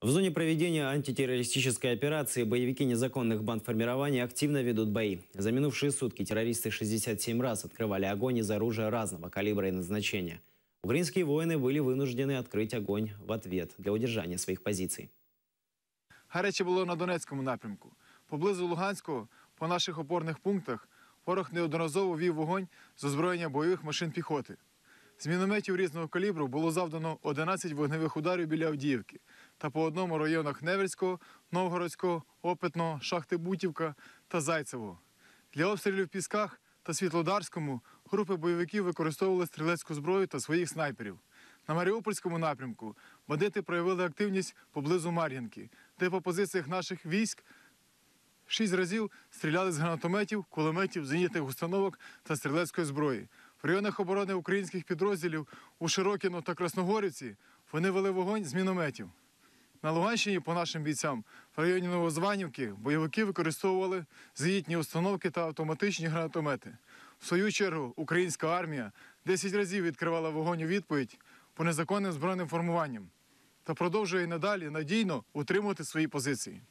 В зоне проведения антитеррористической операции боевики незаконных бандформирований активно ведут бои. За минувшие сутки террористы 67 раз открывали огонь из оружия разного калибра и назначения. Украинские воины были вынуждены открыть огонь в ответ для удержания своих позиций. Гаряче було на Донецькому напрямку. Поблизу Луганського, по наших опорних пунктах, ворог неодноразово вів вогонь з озброєння бойових машин піхоти. З мінометів різного калібру було завдано 11 вогневих ударів біля Авдіївки та по одному районах Невельського, Новгородського, Опитного, Шахти Бутівка та Зайцевого. Для обстрілів в Пісках та Світлодарському групи бойовиків використовували стрілецьку зброю та своїх снайперів. На Маріупольському напрямку бандити проявили активність поблизу Мар'їнки, де по позиціях наших військ 6 разів стріляли з гранатометів, кулеметів, зенітних установок та стрілецької зброї. В районах оборони українських підрозділів у Широкіно та Красногорівці вони вели вогонь з мінометів. На Луганщині по нашим бійцям в районі Новозванівки бойовики використовували зенітні установки та автоматичні гранатомети. В свою чергу українська армія 10 разів відкривала вогонь у відповідь по незаконним збройним формуванням та продовжує й надалі надійно утримувати свої позиції.